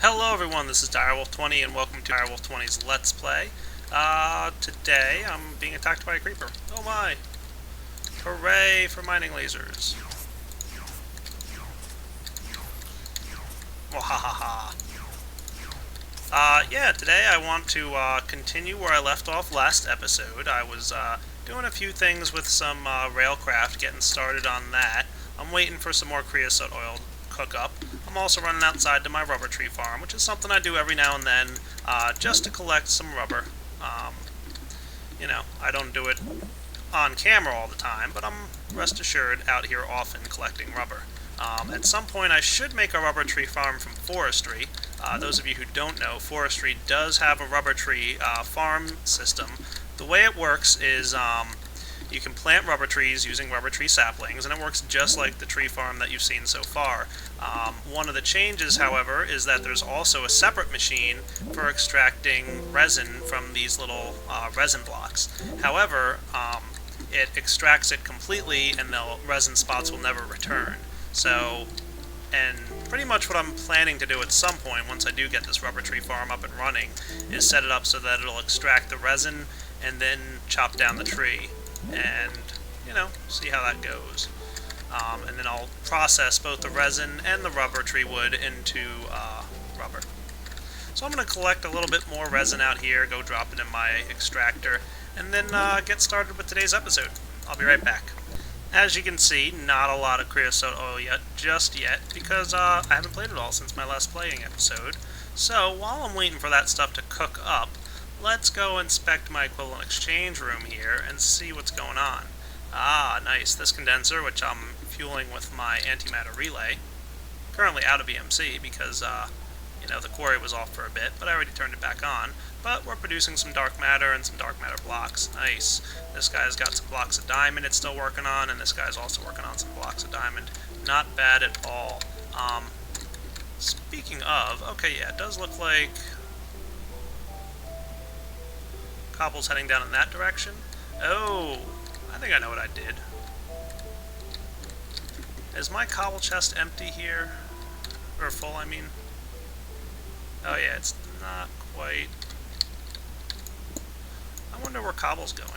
Hello everyone, this is Direwolf20 and welcome to Direwolf20's Let's Play. Today I'm being attacked by a creeper. Oh my! Hooray for mining lasers. Wahahaha. Yeah, today I want to continue where I left off last episode. I was doing a few things with some Railcraft, getting started on that. I'm waiting for some more creosote oil to cook up. I'm also running outside to my rubber tree farm, which is something I do every now and then, just to collect some rubber. I don't do it on camera all the time, but I'm, rest assured, out here often collecting rubber. At some point I should make a rubber tree farm from forestry. Those of you who don't know, forestry does have a rubber tree farm system. The way it works is you can plant rubber trees using rubber tree saplings, and it works just like the tree farm that you've seen so far. One of the changes, however, is that there's also a separate machine for extracting resin from these little resin blocks. However, it extracts it completely and the resin spots will never return. So, and pretty much what I'm planning to do at some point, once I do get this rubber tree farm up and running, is set it up so that it'll extract the resin and then chop down the tree and, see how that goes. And then I'll process both the resin and the rubber tree wood into rubber. So I'm going to collect a little bit more resin out here, go drop it in my extractor, and then get started with today's episode. I'll be right back. As you can see, not a lot of creosote oil just yet, because I haven't played it all since my last playing episode. So while I'm waiting for that stuff to cook up, let's go inspect my equivalent exchange room here and see what's going on. Ah, nice. This condenser, which I'm fueling with my antimatter relay, currently out of EMC because, the quarry was off for a bit, but I already turned it back on. But we're producing some dark matter and some dark matter blocks. Nice. This guy's got some blocks of diamond it's still working on, and this guy's also working on some blocks of diamond. Not bad at all. Speaking of, okay, yeah, it does look like cobble's heading down in that direction. Oh, I think I know what I did. Is my cobble chest empty here? Or full, I mean? Oh yeah, it's not quite. I wonder where cobble's going.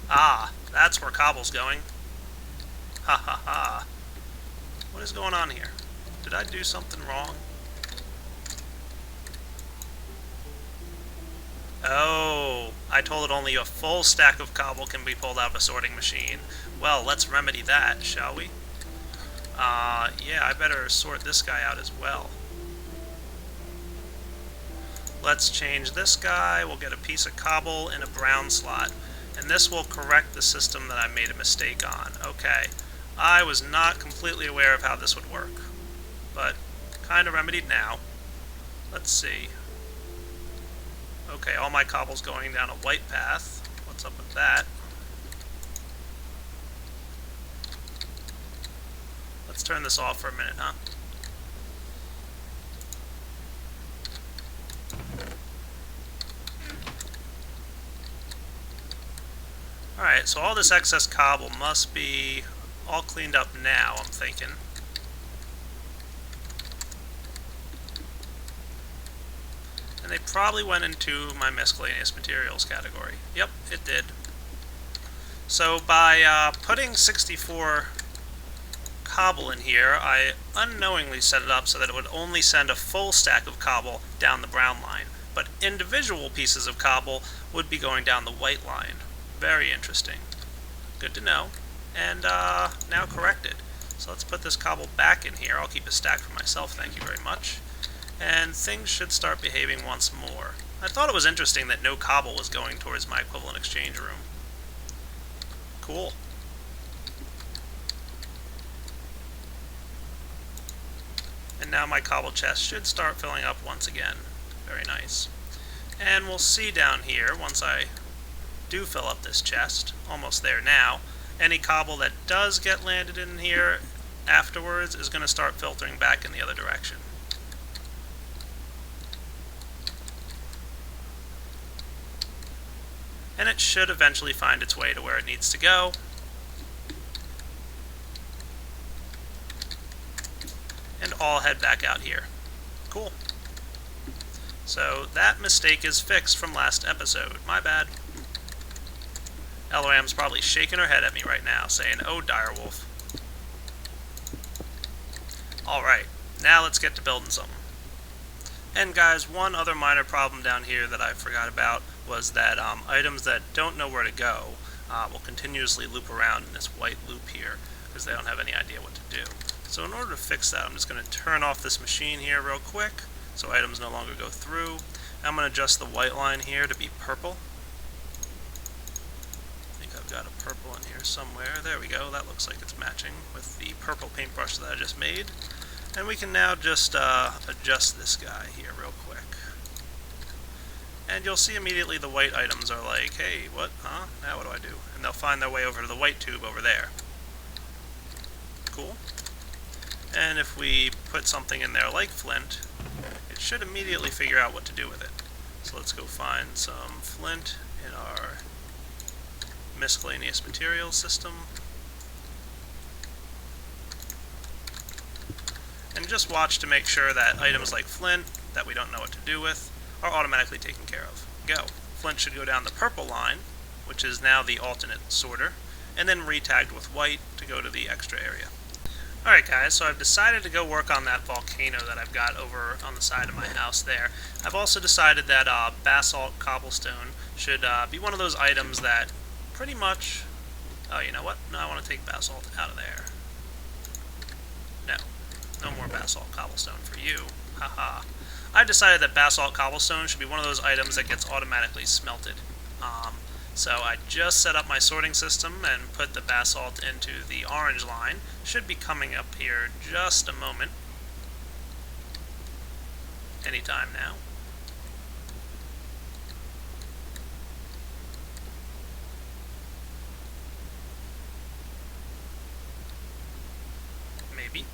Ah, that's where cobble's going. Ha ha ha. What is going on here? Did I do something wrong? Oh, I told it only a full stack of cobble can be pulled out of a sorting machine. Well, let's remedy that, shall we? Yeah, I better sort this guy out as well. Let's change this guy. We'll get a piece of cobble in a brown slot. And this will correct the system that I made a mistake on. Okay. I was not completely aware of how this would work, but kind of remedied now. Let's see. Okay, all my cobble's going down a white path. What's up with that? Let's turn this off for a minute, huh? Alright, so all this excess cobble must be all cleaned up now, I'm thinking. And they probably went into my miscellaneous materials category. Yep, it did. So by putting 64 cobble in here, I unknowingly set it up so that it would only send a full stack of cobble down the brown line, but individual pieces of cobble would be going down the white line. Very interesting. Good to know. And now corrected. So let's put this cobble back in here. I'll keep a stack for myself, thank you very much. And things should start behaving once more. I thought it was interesting that no cobble was going towards my equivalent exchange room. Cool. And now my cobble chest should start filling up once again. Very nice. And we'll see down here, once I do fill up this chest, almost there now, any cobble that does get landed in here afterwards is going to start filtering back in the other direction. And it should eventually find its way to where it needs to go. and all head back out here. Cool. So that mistake is fixed from last episode. My bad. Elram's probably shaking her head at me right now, saying, "Oh, Direwolf." Alright, now let's get to building something. And guys, one other minor problem down here that I forgot about was that items that don't know where to go will continuously loop around in this white loop here, because they don't have any idea what to do. So in order to fix that, I'm just going to turn off this machine here real quick, so items no longer go through. I'm going to adjust the white line here to be purple. I think I've got a purple in here somewhere. There we go. That looks like it's matching with the purple paintbrush that I just made. And we can now just adjust this guy here real quick. And you'll see immediately the white items are like, hey, what? Huh? Now what do I do? And they'll find their way over to the white tube over there. Cool. And if we put something in there like flint, it should immediately figure out what to do with it. So let's go find some flint in our miscellaneous materials system. And just watch to make sure that items like flint, that we don't know what to do with, are automatically taken care of. Go. Flint should go down the purple line, which is now the alternate sorter, and then re-tagged with white to go to the extra area. Alright guys, so I've decided to go work on that volcano that I've got over on the side of my house there. I've also decided that basalt cobblestone should be one of those items that pretty much... Oh, you know what? No, I want to take basalt out of there. No. No more basalt cobblestone for you. Haha. I've decided that basalt cobblestone should be one of those items that gets automatically smelted. So I just set up my sorting system and put the basalt into the orange line. Should be coming up here just a moment. Anytime now. Maybe.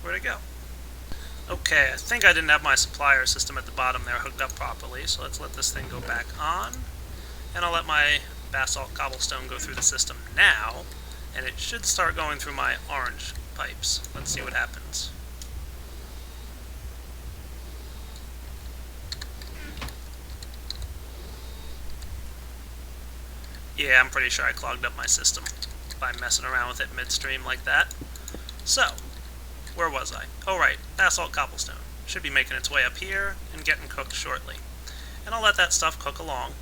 Where'd it go? Okay, I think I didn't have my supplier system at the bottom there hooked up properly, so let's let this thing go back on. And I'll let my basalt cobblestone go through the system now, and it should start going through my orange pipes. Let's see what happens. Yeah, I'm pretty sure I clogged up my system by messing around with it midstream like that. So, where was I? Oh right, basalt cobblestone. Should be making its way up here and getting cooked shortly. And I'll let that stuff cook along.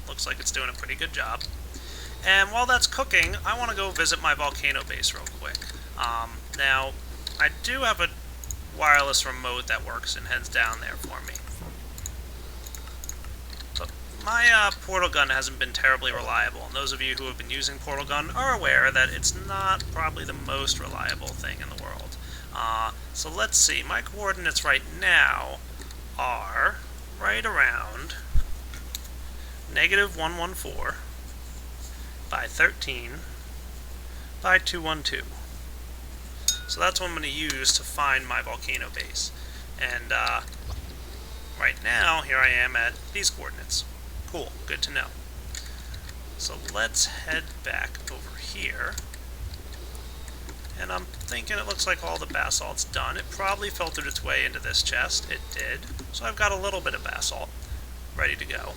Looks like it's doing a pretty good job. And while that's cooking, I want to go visit my volcano base real quick. Now, I do have a wireless remote that works and heads down there for me. But my portal gun hasn't been terribly reliable, and those of you who have been using portal gun are aware that it's not probably the most reliable thing in the world. So let's see, my coordinates right now are right around -114 by 13 by 212. So that's what I'm going to use to find my volcano base. And right now, here I am at these coordinates. Cool, good to know. So let's head back over here. And I'm thinking it looks like all the basalt's done. It probably filtered its way into this chest. It did. So I've got a little bit of basalt ready to go.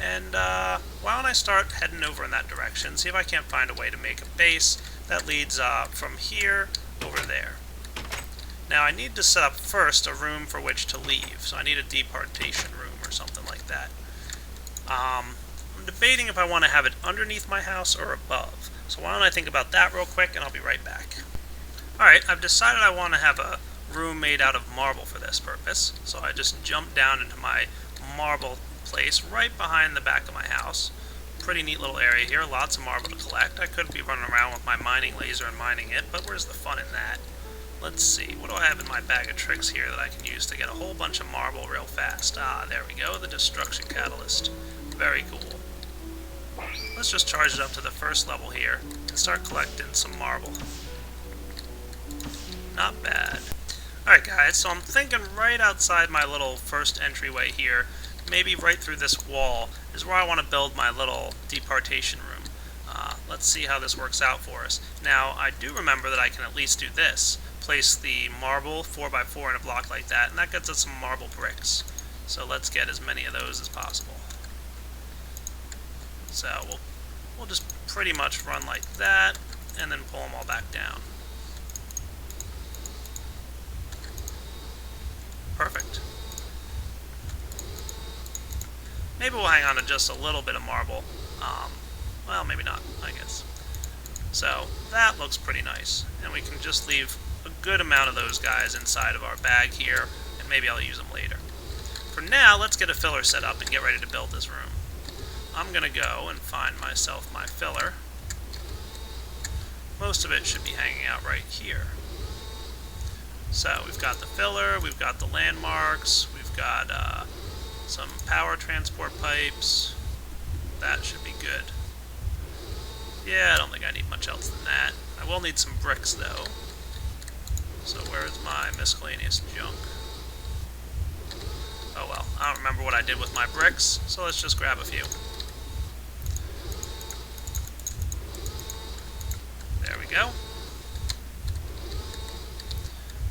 And why don't I start heading over in that direction, see if I can't find a way to make a base that leads from here over there. Now I need to set up first a room for which to leave, so I need a departation room or something like that. I'm debating if I want to have it underneath my house or above, so why don't I think about that real quick and I'll be right back. Alright, I've decided I want to have a room made out of marble for this purpose, so I just jumped down into my marble place right behind the back of my house. Pretty neat little area here, lots of marble to collect. I could be running around with my mining laser and mining it, but where's the fun in that? Let's see, what do I have in my bag of tricks here that I can use to get a whole bunch of marble real fast? Ah, there we go, the destruction catalyst. Very cool. Let's just charge it up to the first level here and start collecting some marble. Not bad. Alright guys, so I'm thinking right outside my little first entryway here, maybe right through this wall, is where I want to build my little departation room. Let's see how this works out for us. Now, I do remember that I can at least do this. Place the marble 4x4 in a block like that, and that gets us some marble bricks. So let's get as many of those as possible. So we'll just pretty much run like that, and then pull them all back down. Perfect. Maybe we'll hang on to just a little bit of marble. Well, maybe not, I guess. So that looks pretty nice. And we can just leave a good amount of those guys inside of our bag here, and maybe I'll use them later. For now, let's get a filler set up and get ready to build this room. I'm going to go and find myself my filler. Most of it should be hanging out right here. So we've got the filler, we've got the landmarks, we've got some power transport pipes. That should be good. Yeah, I don't think I need much else than that. I will need some bricks though. So where's my miscellaneous junk? Oh well, I don't remember what I did with my bricks, so let's just grab a few. There we go.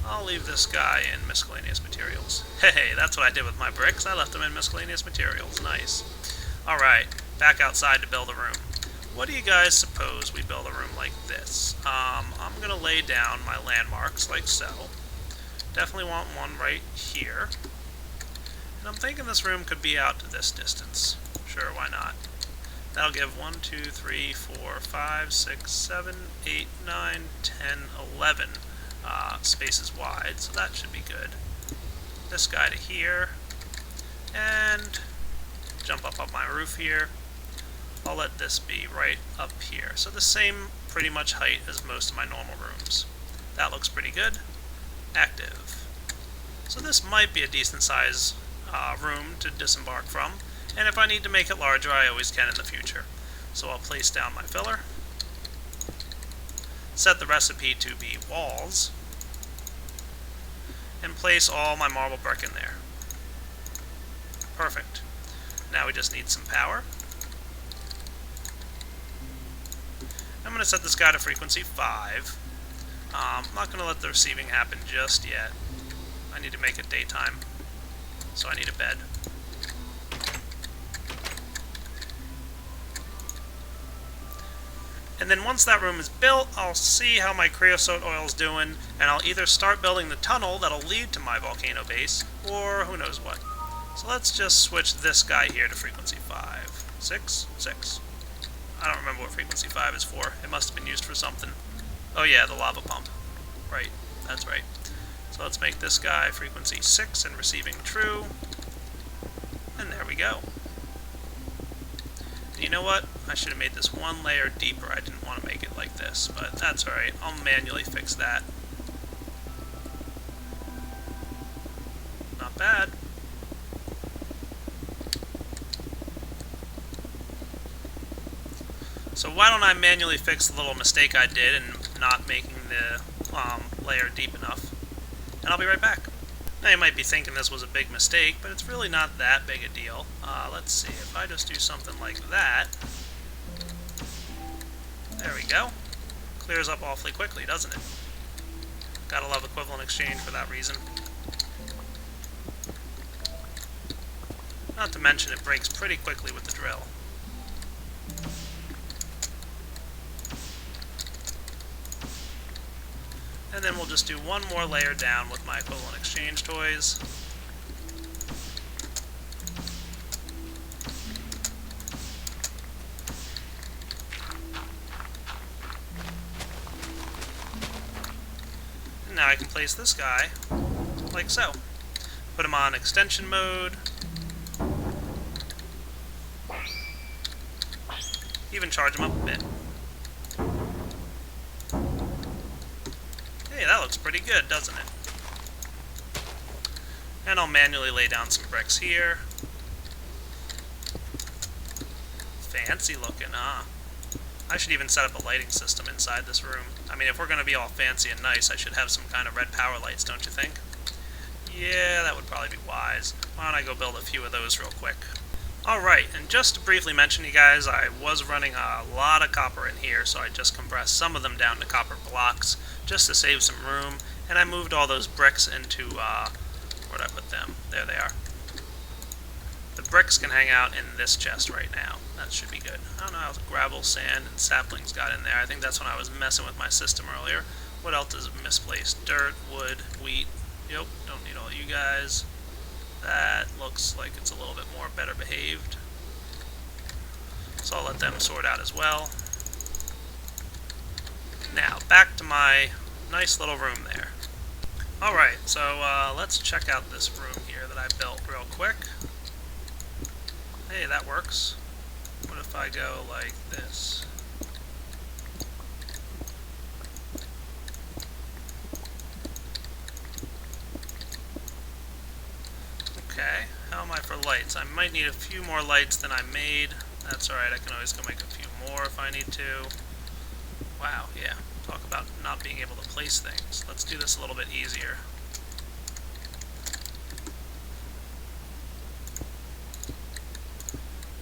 I'll leave this guy in miscellaneous materials. Hey, that's what I did with my bricks. I left them in miscellaneous materials. Nice. Alright, back outside to build a room. What do you guys suppose we build a room like this? I'm going to lay down my landmarks like so. Definitely want one right here. And I'm thinking this room could be out to this distance. Sure, why not? That'll give 1, 2, 3, 4, 5, 6, 7, 8, 9, 10, 11 spaces wide, so that should be good. This guy to here, and jump up on my roof here. I'll let this be right up here. So the same pretty much height as most of my normal rooms. That looks pretty good. Active. So this might be a decent size room to disembark from, and if I need to make it larger, I always can in the future. So I'll place down my filler, set the recipe to be walls, and place all my marble brick in there. Perfect. Now we just need some power. I'm going to set this guy to frequency 5. I'm not going to let the receiving happen just yet. I need to make it daytime, so I need a bed. And then once that room is built, I'll see how my creosote oil is doing, and I'll either start building the tunnel that'll lead to my volcano base, or who knows what. So let's just switch this guy here to frequency 5. 6? 6. I don't remember what frequency 5 is for. It must have been used for something. Oh yeah, the lava pump. Right, that's right. So let's make this guy frequency 6 and receiving true. And there we go. And you know what? I should have made this one layer deeper. I didn't want to make it like this, but that's alright. I'll manually fix that. Not bad. So why don't I manually fix the little mistake I did in not making the layer deep enough, and I'll be right back. Now you might be thinking this was a big mistake, but it's really not that big a deal. Let's see, if I just do something like that, there we go. Clears up awfully quickly, doesn't it? Gotta love equivalent exchange for that reason. Not to mention it breaks pretty quickly with the drill. And then we'll just do one more layer down with my equivalent exchange toys. And now I can place this guy like so. Put him on extension mode. Even charge him up a bit. Hey, that looks pretty good, doesn't it? And I'll manually lay down some bricks here. Fancy looking, huh? I should even set up a lighting system inside this room. I mean, if we're going to be all fancy and nice, I should have some kind of red power lights, don't you think? Yeah, that would probably be wise. Why don't I go build a few of those real quick? Alright, and just to briefly mention you guys, I was running a lot of copper in here, so I just compressed some of them down to copper blocks, just to save some room, and I moved all those bricks into, where'd I put them? There they are. The bricks can hang out in this chest right now. That should be good. I don't know how the gravel, sand, and saplings got in there. I think that's when I was messing with my system earlier. What else is misplaced? Dirt, wood, wheat. Yep, don't need all you guys. That looks like it's a little bit more better behaved. So I'll let them sort out as well. Now, back to my nice little room there. Alright, so let's check out this room here that I built real quick. Hey, that works. What if I go like this? Okay, how am I for lights? I might need a few more lights than I made. That's alright, I can always go make a few more if I need to. Wow, yeah. Talk about not being able to place things. Let's do this a little bit easier.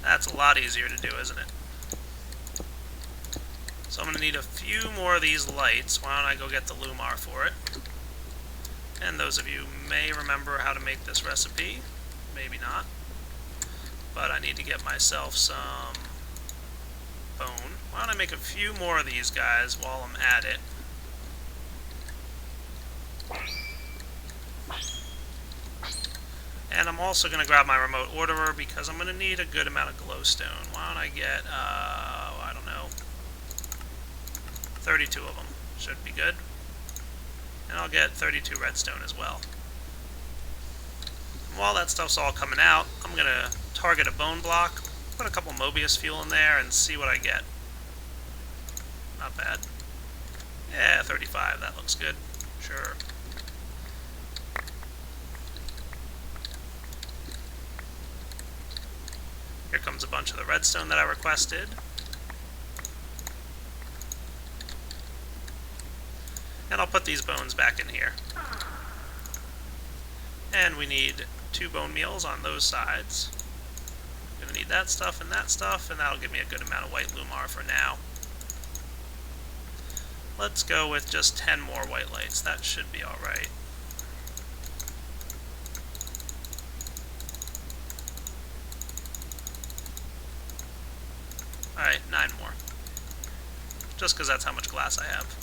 That's a lot easier to do, isn't it? So I'm going to need a few more of these lights. Why don't I go get the Lumar for it? And those of you may remember how to make this recipe. Maybe not. But I need to get myself some bone. Why don't I make a few more of these guys while I'm at it? And I'm also going to grab my remote orderer because I'm going to need a good amount of glowstone. Why don't I get, I don't know, 32 of them. Should be good. And I'll get 32 redstone as well. And while that stuff's all coming out, I'm going to target a bone block, put a couple Mobius fuel in there, and see what I get. Not bad. Yeah, 35, that looks good. Sure. Here comes a bunch of the redstone that I requested. And I'll put these bones back in here. And we need 2 bone meals on those sides. Gonna need that stuff, and that'll give me a good amount of white Lumar for now. Let's go with just 10 more white lights. That should be alright. Alright, 9 more. Just because that's how much glass I have.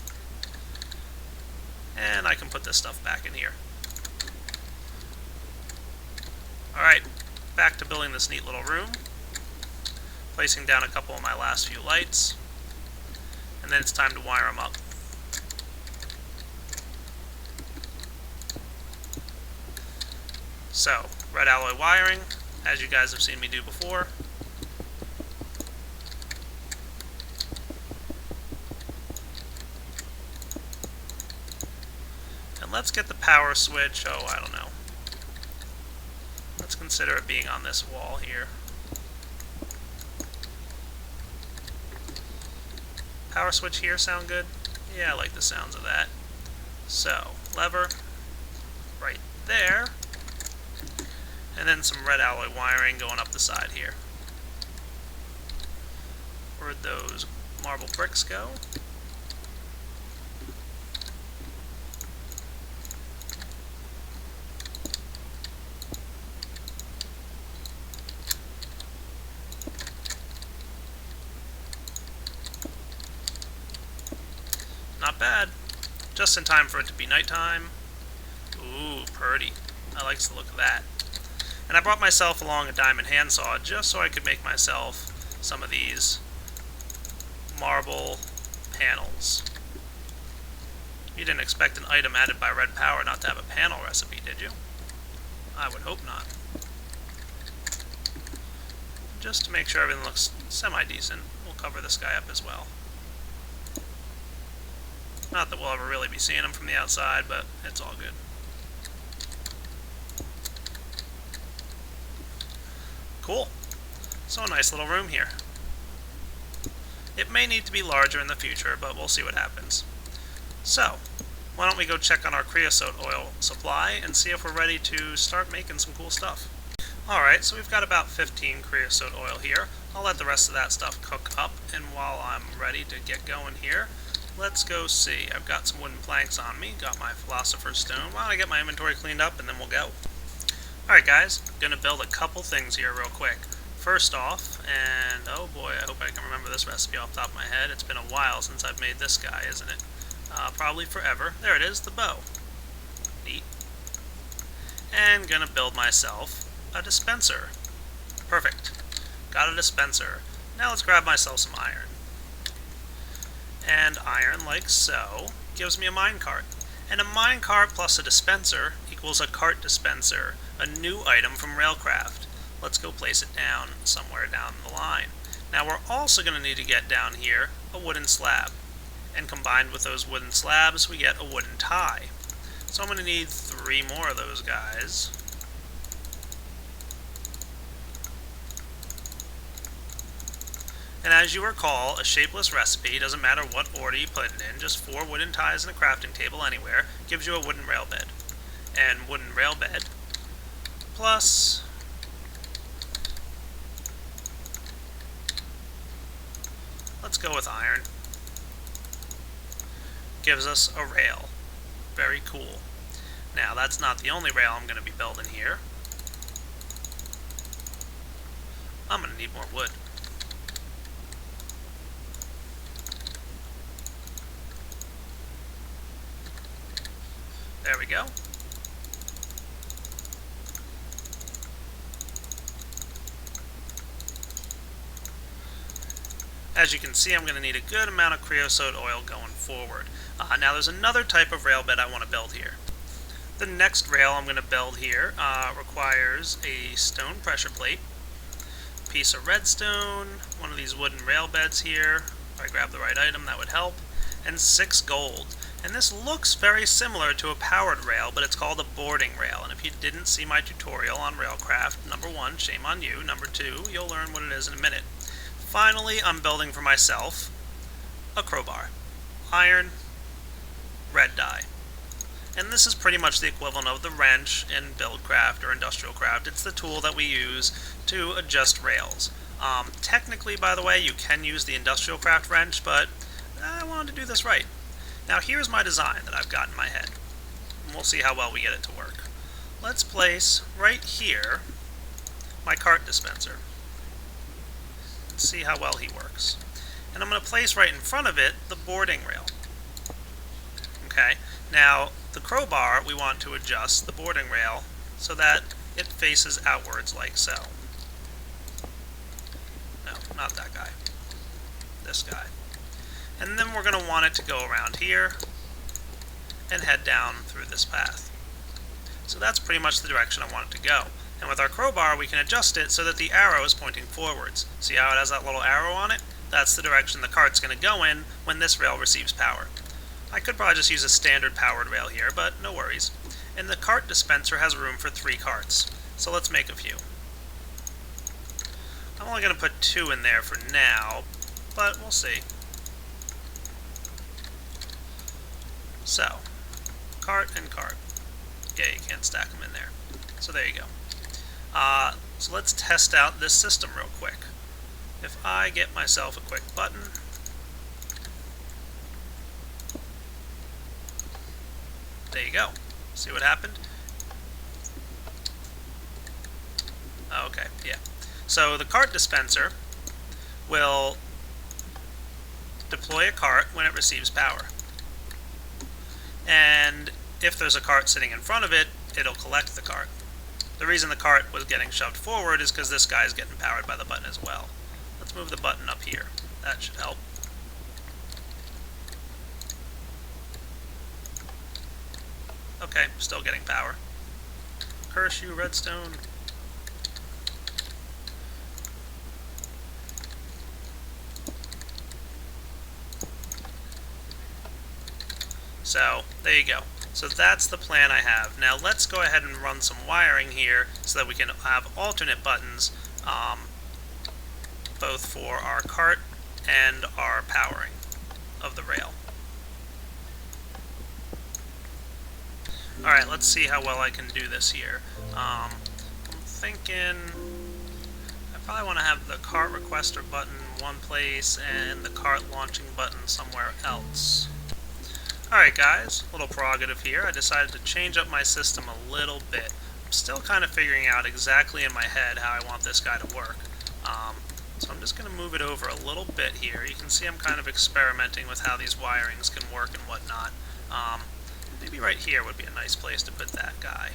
And I can put this stuff back in here. Alright, back to building this neat little room. Placing down a couple of my last few lights. And then it's time to wire them up. So, red alloy wiring, as you guys have seen me do before. And let's get the power switch, oh, I don't know. Let's consider it being on this wall here. Power switch here sound good? Yeah, I like the sounds of that. So, lever, right there. And then some red alloy wiring going up the side here. Where'd those marble bricks go? Not bad. Just in time for it to be nighttime. Ooh, pretty. I like the look of that. And I brought myself along a diamond handsaw just so I could make myself some of these marble panels. You didn't expect an item added by red power not to have a panel recipe, did you? I would hope not. Just to make sure everything looks semi-decent, we'll cover this guy up as well. Not that we'll ever really be seeing him from the outside, but it's all good. Cool. So a nice little room here. It may need to be larger in the future, but we'll see what happens. So, why don't we go check on our creosote oil supply and see if we're ready to start making some cool stuff. Alright, so we've got about 15 creosote oil here. I'll let the rest of that stuff cook up, and while I'm ready to get going here, let's go see. I've got some wooden planks on me, got my Philosopher's Stone. Why don't I get my inventory cleaned up and then we'll go. Alright guys, I'm going to build a couple things here real quick. First off, and oh boy, I hope I can remember this recipe off the top of my head. It's been a while since I've made this guy, isn't it? Probably forever. There it is, the bow. Neat. And gonna build myself a dispenser. Perfect. Got a dispenser. Now let's grab myself some iron. And iron, like so, gives me a minecart. And a minecart plus a dispenser equals a cart dispenser, a new item from Railcraft. Let's go place it down somewhere down the line. Now we're also going to need to get down here a wooden slab. And combined with those wooden slabs, we get a wooden tie. So I'm going to need 3 more of those guys. And as you recall, a shapeless recipe, doesn't matter what order you put it in, just 4 wooden ties and a crafting table anywhere, gives you a wooden rail bed. And wooden rail bed plus let's go with iron. Gives us a rail. Very cool. Now, that's not the only rail I'm going to be building here. I'm going to need more wood. There we go. As you can see, I'm going to need a good amount of creosote oil going forward. Now there's another type of rail bed I want to build here. The next rail I'm going to build here requires a stone pressure plate, a piece of redstone, one of these wooden rail beds here, if I grab the right item that would help, and 6 gold. And this looks very similar to a powered rail, but it's called a boarding rail. And if you didn't see my tutorial on Railcraft, number 1, shame on you. Number 2, you'll learn what it is in a minute. Finally, I'm building for myself a crowbar. Iron, red dye. And this is pretty much the equivalent of the wrench in Buildcraft or Industrial Craft. It's the tool that we use to adjust rails. Technically, by the way, you can use the Industrial Craft wrench, but I wanted to do this right. Now here's my design that I've got in my head. And we'll see how well we get it to work. Let's place right here my cart dispenser. Let's see how well he works. And I'm going to place right in front of it the boarding rail. Okay, now the crowbar we want to adjust the boarding rail so that it faces outwards like so. No, not that guy. This guy. And then we're going to want it to go around here and head down through this path. So that's pretty much the direction I want it to go. And with our crowbar we can adjust it so that the arrow is pointing forwards. See how it has that little arrow on it? That's the direction the cart's going to go in when this rail receives power. I could probably just use a standard powered rail here, but no worries. And the cart dispenser has room for 3 carts. So let's make a few. I'm only going to put 2 in there for now, but we'll see. So, cart and cart. Yeah, you can't stack them in there. So there you go. So let's test out this system real quick. If I get myself a quick button, there you go. See what happened? Okay, yeah. So the cart dispenser will deploy a cart when it receives power. And if there's a cart sitting in front of it, it'll collect the cart. The reason the cart was getting shoved forward is because this guy is getting powered by the button as well. Let's move the button up here. That should help. Okay, still getting power. Curse you, redstone. So, there you go. So that's the plan I have. Now let's go ahead and run some wiring here so that we can have alternate buttons both for our cart and our powering of the rail. Alright, let's see how well I can do this here. I'm thinking I probably want to have the cart requester button one place and the cart launching button somewhere else. Alright guys, a little prerogative here. I decided to change up my system a little bit. I'm still kind of figuring out exactly in my head how I want this guy to work. So I'm just going to move it over a little bit here. You can see I'm kind of experimenting with how these wirings can work and whatnot. Maybe right here would be a nice place to put that guy.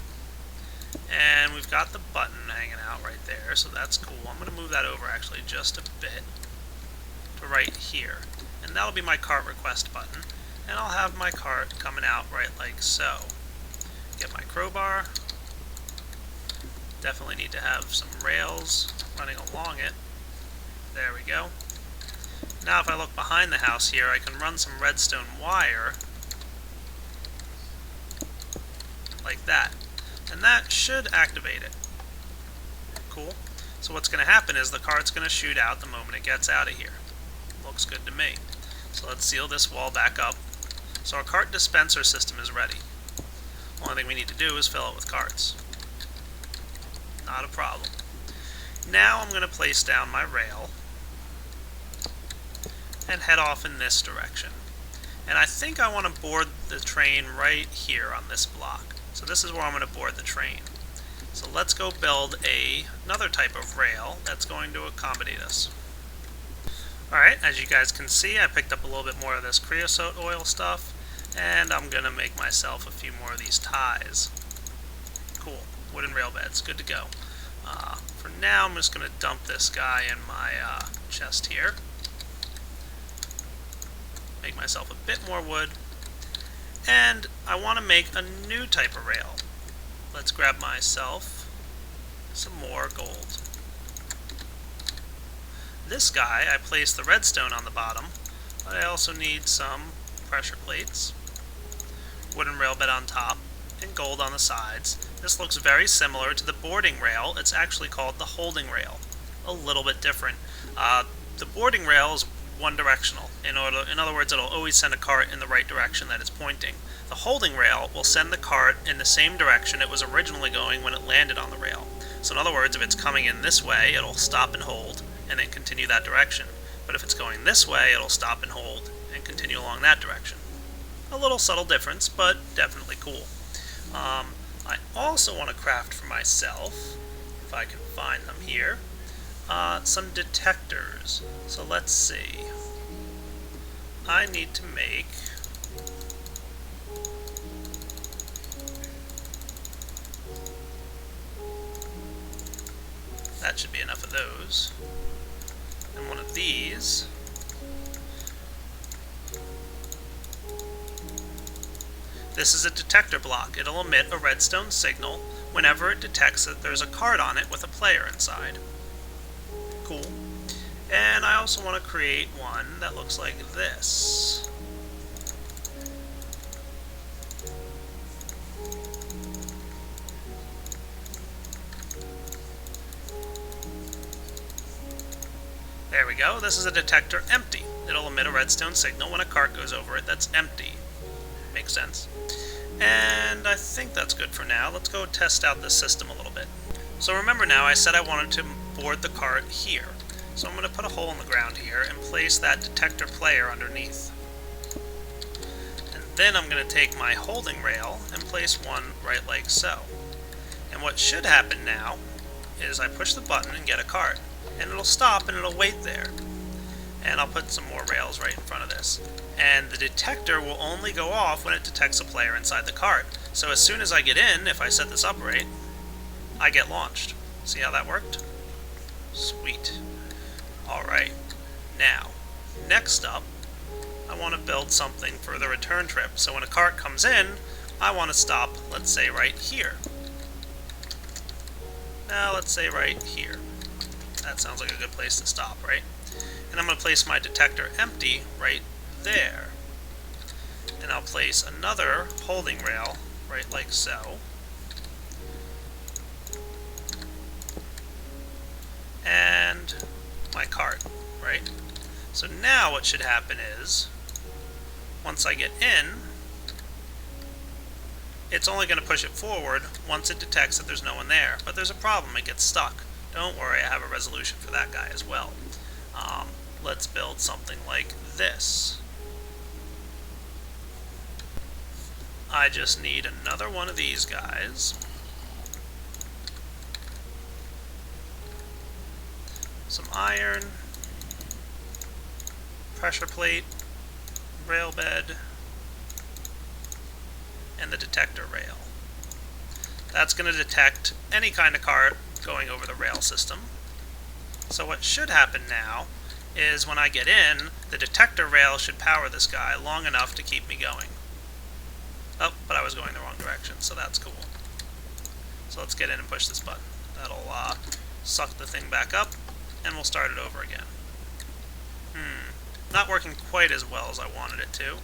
And we've got the button hanging out right there, so that's cool. I'm going to move that over actually just a bit to right here. And that'll be my cart request button. And I'll have my cart coming out right like so. Get my crowbar. Definitely need to have some rails running along it. There we go. Now if I look behind the house here, I can run some redstone wire like that. And that should activate it. Cool. So what's going to happen is the cart's going to shoot out the moment it gets out of here. Looks good to me. So let's seal this wall back up. So our cart dispenser system is ready. Only thing we need to do is fill it with carts. Not a problem. Now I'm going to place down my rail and head off in this direction. And I think I want to board the train right here on this block. So this is where I'm going to board the train. So let's go build another type of rail that's going to accommodate us. Alright, as you guys can see, I picked up a little bit more of this creosote oil stuff, and I'm going to make myself a few more of these ties. Cool. Wooden rail beds. Good to go. For now, I'm just going to dump this guy in my chest here. Make myself a bit more wood. And I want to make a new type of rail. Let's grab myself some more gold. This guy, I placed the redstone on the bottom, but I also need some pressure plates, wooden rail bed on top, and gold on the sides. This looks very similar to the boarding rail. It's actually called the holding rail. A little bit different. The boarding rail is one directional. In other words, it'll always send a cart in the right direction that it's pointing. The holding rail will send the cart in the same direction it was originally going when it landed on the rail. So in other words, if it's coming in this way, it'll stop and hold, and then continue that direction. But if it's going this way, it'll stop and hold, and continue along that direction. A little subtle difference, but definitely cool. I also want to craft for myself, if I can find them here, some detectors. So let's see. I need to make that should be enough of those. And one of these. This is a detector block. It'll emit a redstone signal whenever it detects that there's a card on it with a player inside. Cool. And I also want to create one that looks like this. There we go. This is a detector empty. It'll emit a redstone signal when a cart goes over it that's empty. Makes sense. And I think that's good for now. Let's go test out this system a little bit. So remember now, I said I wanted to board the cart here. So I'm going to put a hole in the ground here and place that detector player underneath. And then I'm going to take my holding rail and place one right like so. And what should happen now is I push the button and get a cart. And it'll stop and it'll wait there. And I'll put some more rails right in front of this. And the detector will only go off when it detects a player inside the cart. So as soon as I get in, if I set this up right, I get launched. See how that worked? Sweet. Alright. Now, next up, I want to build something for the return trip. So when a cart comes in, I want to stop, let's say, right here. Now, let's say right here. That sounds like a good place to stop, right? And I'm going to place my detector empty right there. And I'll place another holding rail right like so. And my cart, right? So now what should happen is, once I get in, it's only going to push it forward once it detects that there's no one there. But there's a problem, it gets stuck. Don't worry, I have a resolution for that guy as well. Let's build something like this. I just need another one of these guys. Some iron, pressure plate, rail bed, and the detector rail. That's going to detect any kind of cart going over the rail system. So what should happen now is when I get in, the detector rail should power this guy long enough to keep me going. Oh, but I was going the wrong direction, so that's cool. So let's get in and push this button. That'll suck the thing back up, and we'll start it over again. Not working quite as well as I wanted it to,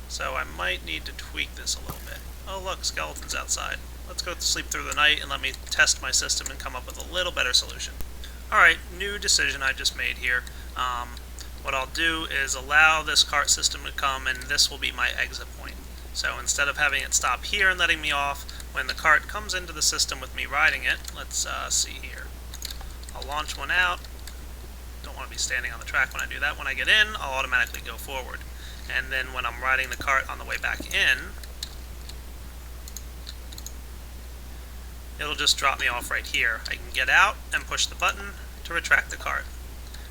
so I might need to tweak this a little bit. Oh look, skeletons outside. Let's go to sleep through the night and let me test my system and come up with a little better solution. Alright, new decision I just made here. What I'll do is allow this cart system to come, and this will be my exit point. So instead of having it stop here and letting me off, when the cart comes into the system with me riding it, let's see here. I'll launch one out. Don't want to be standing on the track when I do that. When I get in, I'll automatically go forward. And then when I'm riding the cart on the way back in, it'll just drop me off right here. I can get out and push the button to retract the cart.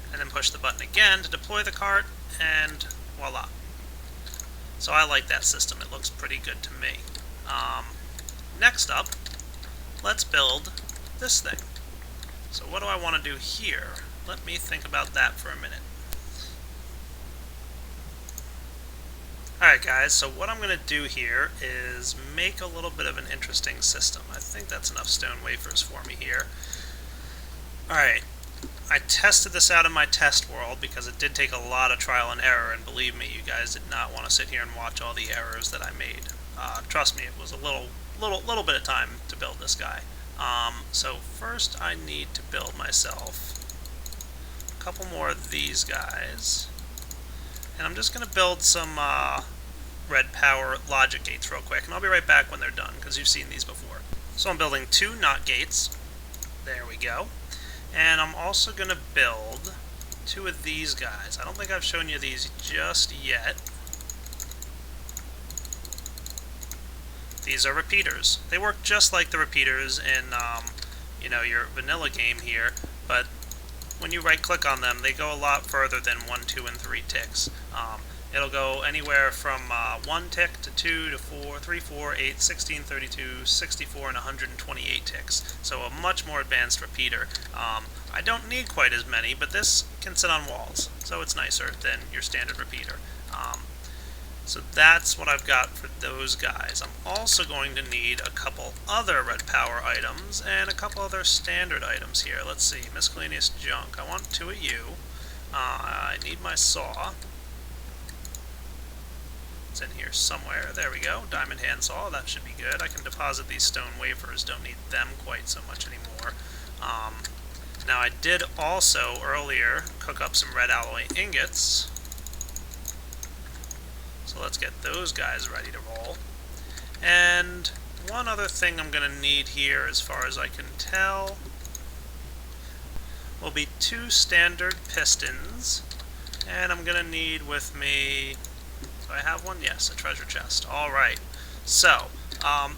And then push the button again to deploy the cart, and voila. So I like that system. It looks pretty good to me. Next up, let's build this thing. So what do I want to do here? Let me think about that for a minute. Alright guys, so what I'm going to do here is make a little bit of an interesting system. I think that's enough stone wafers for me here. Alright, I tested this out in my test world because it did take a lot of trial and error, and believe me, you guys did not want to sit here and watch all the errors that I made. Trust me, it was a little bit of time to build this guy. So first I need to build myself a couple more of these guys. And I'm just going to build some red power logic gates real quick, and I'll be right back when they're done, because you've seen these before. So I'm building 2 NOT gates. There we go. And I'm also going to build 2 of these guys. I don't think I've shown you these just yet. These are repeaters. They work just like the repeaters in your vanilla game here, but when you right-click on them, they go a lot further than 1, 2, and 3 ticks. It'll go anywhere from 1 tick to 2 to 4, 3, 4, 8, 16, 32, 64, and 128 ticks. So a much more advanced repeater. I don't need quite as many, but this can sit on walls, so it's nicer than your standard repeater. So that's what I've got for those guys. I'm also going to need a couple other red power items and a couple other standard items here. Let's see, miscellaneous junk. I want 2 of you. I need my saw. It's in here somewhere. There we go. Diamond hand saw. That should be good. I can deposit these stone wafers. Don't need them quite so much anymore. Now I did also earlier cook up some red alloy ingots. So let's get those guys ready to roll. And one other thing I'm going to need here, as far as I can tell, will be 2 standard pistons. And I'm going to need with me... Do I have one? Yes, a treasure chest. Alright. So,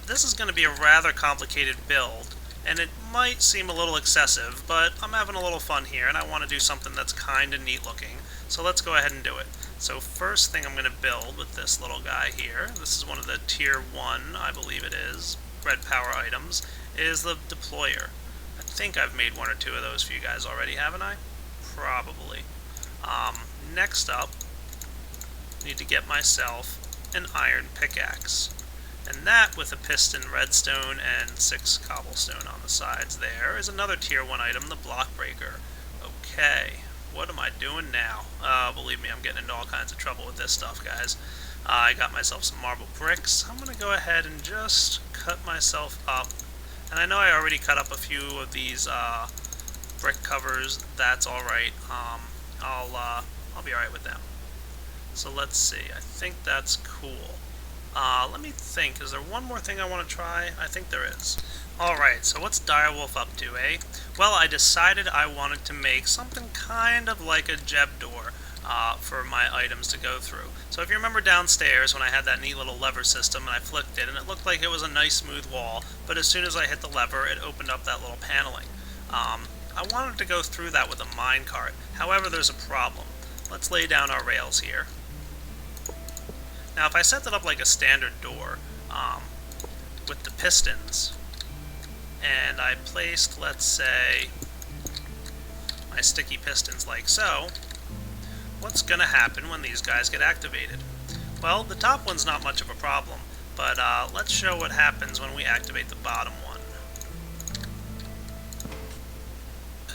this is going to be a rather complicated build, and it might seem a little excessive, but I'm having a little fun here, and I want to do something that's kind of neat looking. So let's go ahead and do it. So first thing I'm going to build with this little guy here, this is one of the tier 1, I believe it is, red power items, is the deployer. I think I've made 1 or 2 of those for you guys already, haven't I? Probably. Next up, I need to get myself an iron pickaxe. And that, with a piston redstone and 6 cobblestone on the sides there, is another tier 1 item, the block breaker. Okay. What am I doing now? Believe me, I'm getting into all kinds of trouble with this stuff, guys. I got myself some marble bricks. I'm going to go ahead and just cut myself up. And I know I already cut up a few of these brick covers. That's alright. I'll be alright with them. So let's see. I think that's cool. Let me think. Is there one more thing I want to try? I think there is. Alright, so what's Direwolf up to, eh? Well, I decided I wanted to make something kind of like a Jeb door for my items to go through. So if you remember downstairs when I had that neat little lever system and I flicked it and it looked like it was a nice smooth wall, but as soon as I hit the lever it opened up that little paneling. I wanted to go through that with a minecart. However, there's a problem. Let's lay down our rails here. Now if I set that up like a standard door with the pistons, and I placed, let's say, my sticky pistons like so, what's going to happen when these guys get activated? Well, the top one's not much of a problem, but let's show what happens when we activate the bottom one.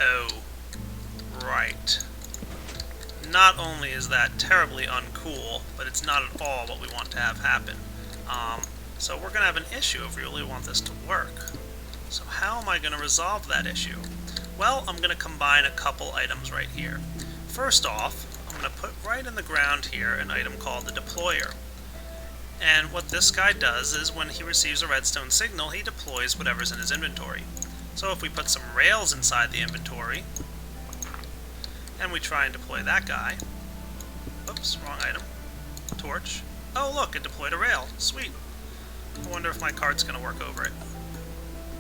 Oh, right. Not only is that terribly uncool, but it's not at all what we want to have happen. So we're going to have an issue if we really want this to work. So how am I going to resolve that issue? Well, I'm going to combine a couple items right here. First off, I'm going to put right in the ground here an item called the deployer. And what this guy does is when he receives a redstone signal, he deploys whatever's in his inventory. So if we put some rails inside the inventory, and we try and deploy that guy. Oops, wrong item. Torch. Oh look, it deployed a rail. Sweet. I wonder if my cart's going to work over it.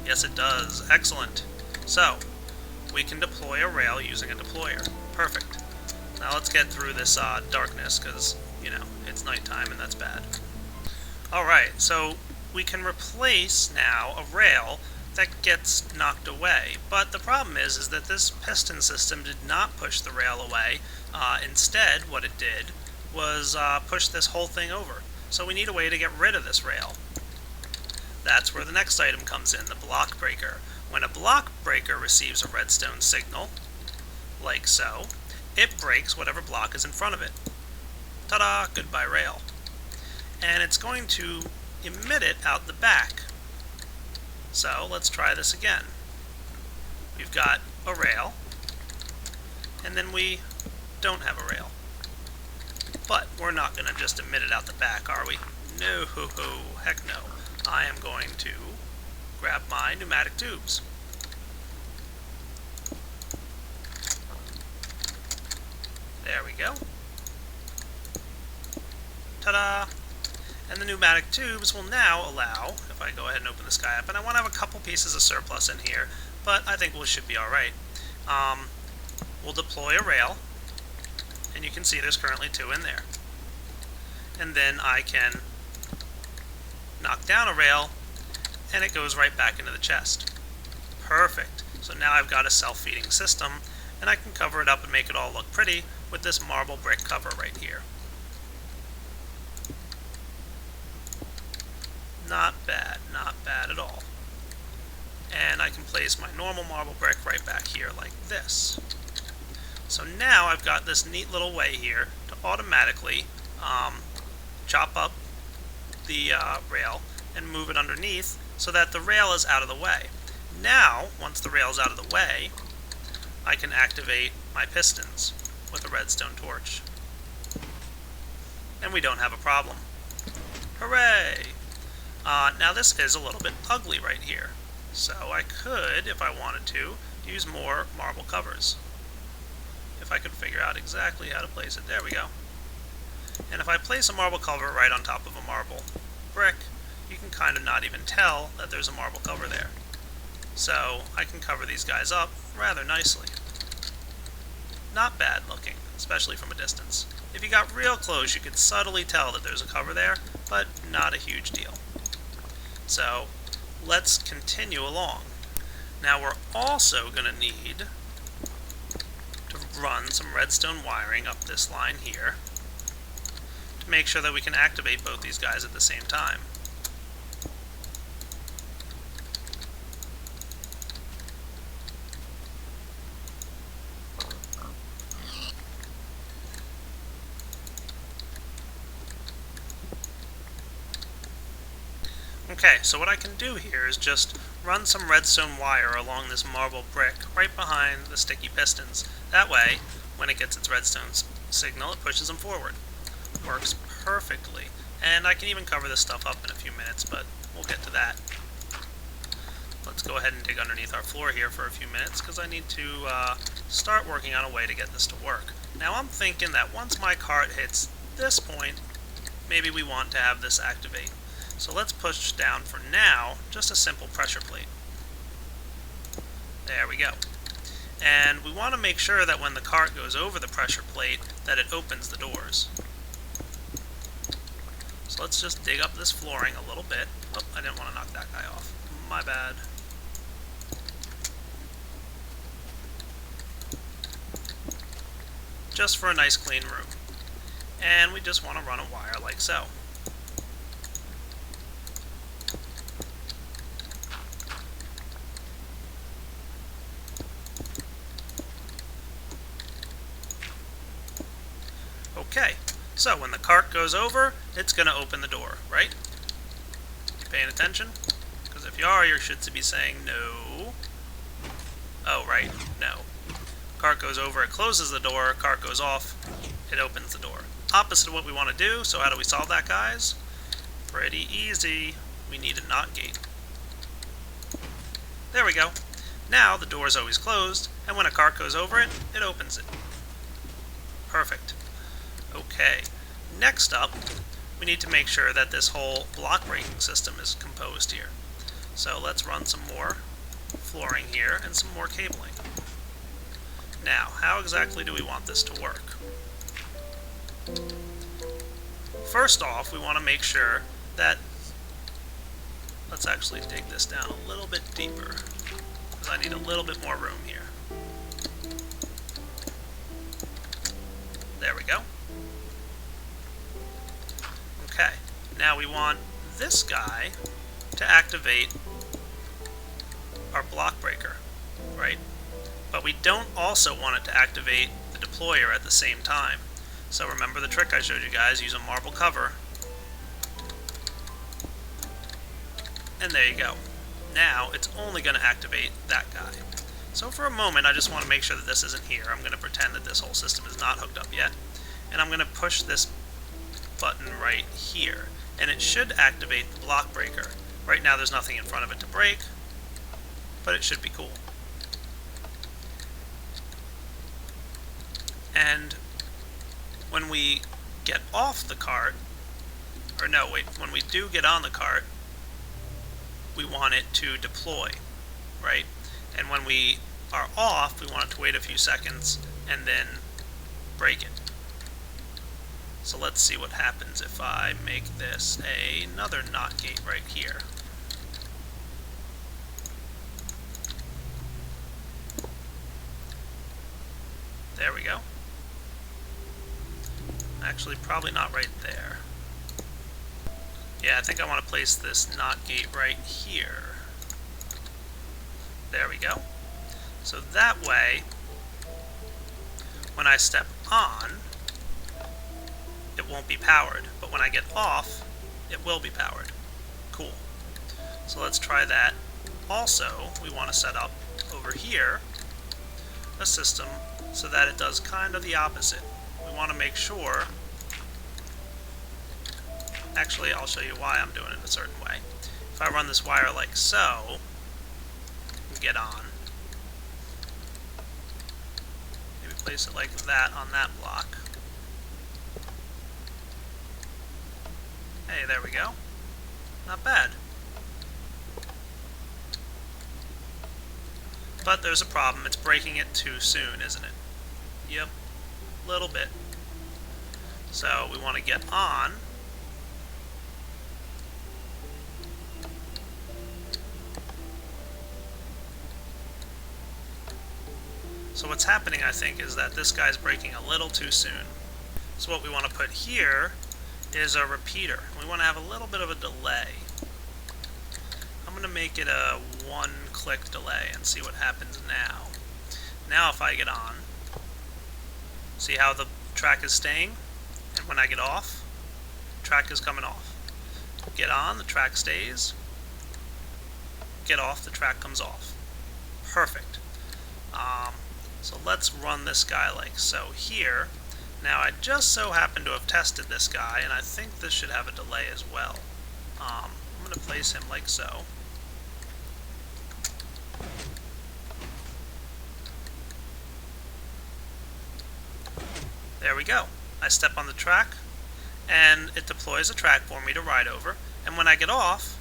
Yes, it does. Excellent. So, we can deploy a rail using a deployer. Perfect. Now let's get through this darkness, because, you know, it's nighttime and that's bad. Alright, so we can replace now a rail that gets knocked away. But the problem is that this piston system did not push the rail away. Instead, what it did was push this whole thing over. So we need a way to get rid of this rail. That's where the next item comes in, the block breaker. When a block breaker receives a redstone signal, like so, it breaks whatever block is in front of it. Ta-da! Goodbye rail. And it's going to emit it out the back. So let's try this again. We've got a rail, and then we don't have a rail. But we're not going to just emit it out the back, are we? No, heck no. I am going to grab my pneumatic tubes. There we go. Ta-da! And the pneumatic tubes will now allow, if I go ahead and open this guy up, and I want to have a couple pieces of surplus in here, but I think we should be alright. We'll deploy a rail, and you can see there's currently 2 in there. And then I can knock down a rail, and it goes right back into the chest. Perfect. So now I've got a self-feeding system, and I can cover it up and make it all look pretty with this marble brick cover right here. Not bad at all. And I can place my normal marble brick right back here like this. So now I've got this neat little way here to automatically chop up the rail and move it underneath so that the rail is out of the way. Now, once the rail is out of the way, I can activate my pistons with a redstone torch. And we don't have a problem. Hooray! Now this is a little bit ugly right here. So I could, if I wanted to, use more marble covers. If I could figure out exactly how to place it. There we go. And if I place a marble cover right on top of a marble brick, you can kind of not even tell that there's a marble cover there. So I can cover these guys up rather nicely. Not bad looking, especially from a distance. If you got real close, you could subtly tell that there's a cover there, but not a huge deal. So let's continue along. Now we're also going to need to run some redstone wiring up this line here to make sure that we can activate both these guys at the same time. Okay, so what I can do here is just run some redstone wire along this marble brick right behind the sticky pistons. That way, when it gets its redstone signal, it pushes them forward. Works perfectly. And I can even cover this stuff up in a few minutes, but we'll get to that. Let's go ahead and dig underneath our floor here for a few minutes, because I need to start working on a way to get this to work. Now I'm thinking that once my cart hits this point, maybe we want to have this activate. So let's push down for now, just a simple pressure plate. There we go. And we want to make sure that when the cart goes over the pressure plate, that it opens the doors. So let's just dig up this flooring a little bit. Oh, I didn't want to knock that guy off. My bad. Just for a nice clean room. And we just want to run a wire like so. Okay, so when the cart goes over, it's going to open the door, right? You paying attention? Because if you are, you should be saying no. Oh, right, no. Cart goes over, it closes the door. Cart goes off, it opens the door. Opposite of what we want to do, so how do we solve that, guys? Pretty easy. We need a NOT gate. There we go. Now the door is always closed, and when a cart goes over it, it opens it. Perfect. Okay, next up, we need to make sure that this whole block breaking system is composed here. So let's run some more flooring here and some more cabling. Now, how exactly do we want this to work? First off, we want to make sure that, let's actually dig this down a little bit deeper, because I need a little bit more room here. There we go. Okay, now we want this guy to activate our block breaker, right? But we don't also want it to activate the deployer at the same time. So remember the trick I showed you guys, use a marble cover. And there you go. Now it's only going to activate that guy. So for a moment I just want to make sure that this isn't here. I'm going to pretend that this whole system is not hooked up yet. And I'm going to push this button right here. And it should activate the block breaker. Right now there's nothing in front of it to break, but it should be cool. And when we get off the cart, or no, wait, when we do get on the cart, we want it to deploy, right? And when we are off, we want it to wait a few seconds and then break it. So let's see what happens if I make this another NOT gate right here. There we go. Actually, probably not right there. Yeah, I think I want to place this NOT gate right here. There we go. So that way, when I step on, it won't be powered. But when I get off, it will be powered. Cool. So let's try that. Also, we want to set up over here a system so that it does kind of the opposite. We want to make sure, actually I'll show you why I'm doing it a certain way. If I run this wire like so, and get on, maybe place it like that on that block. Hey, there we go. Not bad. But there's a problem, it's breaking it too soon, isn't it? Yep, a little bit. So we want to get on. So what's happening, I think, is that this guy's breaking a little too soon. So what we want to put here is a repeater. We want to have a little bit of a delay. I'm going to make it a one-click delay and see what happens now. Now if I get on, see how the track is staying? And when I get off, the track is coming off. Get on, the track stays. Get off, the track comes off. Perfect. So let's run this guy like so here. Now I just so happen to have tested this guy, and I think this should have a delay as well. I'm going to place him like so. There we go. I step on the track, and it deploys a track for me to ride over, and when I get off,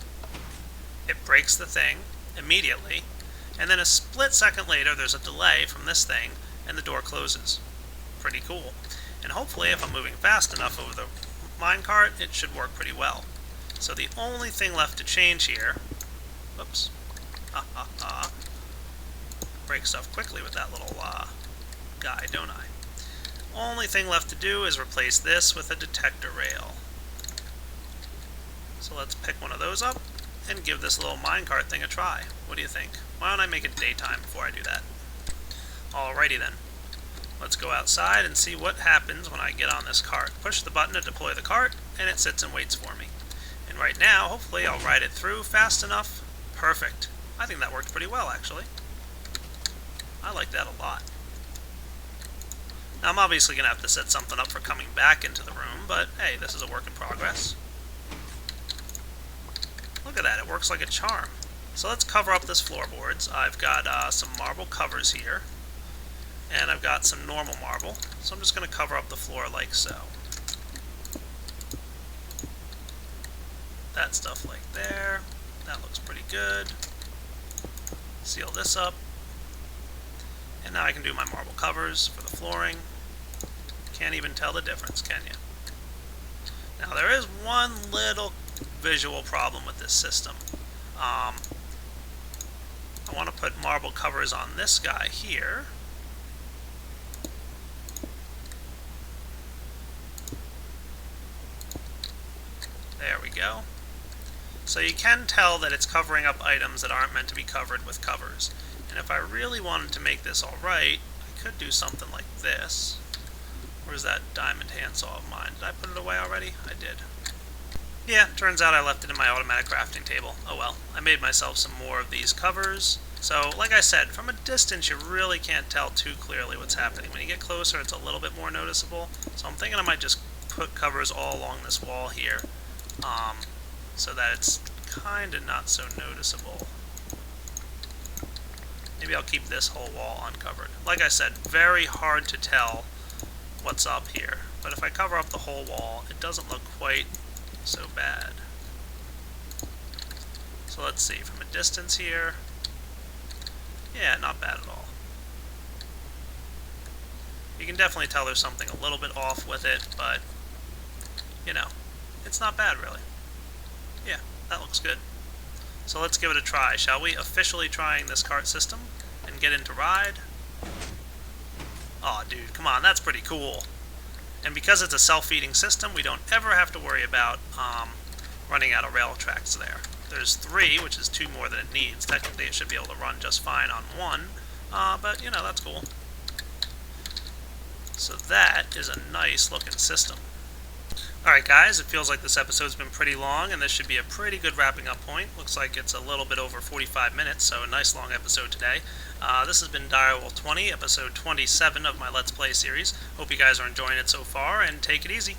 it breaks the thing immediately, and then a split second later there's a delay from this thing, and the door closes. Pretty cool. And hopefully if I'm moving fast enough over the minecart, it should work pretty well. So the only thing left to change here, whoops, break stuff quickly with that little guy, don't I? Only thing left to do is replace this with a detector rail. So let's pick one of those up and give this little minecart thing a try. What do you think? Why don't I make it daytime before I do that? Alrighty then. Let's go outside and see what happens when I get on this cart. Push the button to deploy the cart, and it sits and waits for me. And right now, hopefully I'll ride it through fast enough. Perfect. I think that worked pretty well, actually. I like that a lot. Now, I'm obviously going to have to set something up for coming back into the room, but hey, this is a work in progress. Look at that, it works like a charm. So let's cover up this floorboards. I've got some marble covers here, and I've got some normal marble, so I'm just going to cover up the floor like so. That stuff like there. That looks pretty good. Seal this up. And now I can do my marble covers for the flooring. Can't even tell the difference, can you? Now there is one little visual problem with this system. I want to put marble covers on this guy here. There we go. So you can tell that it's covering up items that aren't meant to be covered with covers. And if I really wanted to make this alright, I could do something like this. Where's that diamond handsaw of mine? Did I put it away already? I did. Yeah, turns out I left it in my automatic crafting table. Oh well, I made myself some more of these covers. So, like I said, from a distance you really can't tell too clearly what's happening. When you get closer, it's a little bit more noticeable. So I'm thinking I might just put covers all along this wall here, so that it's kind of not so noticeable. Maybe I'll keep this whole wall uncovered. Like I said, very hard to tell what's up here. But if I cover up the whole wall, it doesn't look quite so bad. So let's see, from a distance here, yeah, not bad at all. You can definitely tell there's something a little bit off with it, but, you know, it's not bad really. Yeah, that looks good. So let's give it a try, shall we? Officially trying this cart system and get into ride. Aw, dude, come on, that's pretty cool. And because it's a self-feeding system, we don't ever have to worry about running out of rail tracks there. There's 3, which is 2 more than it needs. Technically, it should be able to run just fine on 1, but, you know, that's cool. So that is a nice-looking system. Alright guys, it feels like this episode's been pretty long, and this should be a pretty good wrapping up point. Looks like it's a little bit over 45 minutes, so a nice long episode today. This has been Direwolf20, episode 27 of my Let's Play series. Hope you guys are enjoying it so far, and take it easy.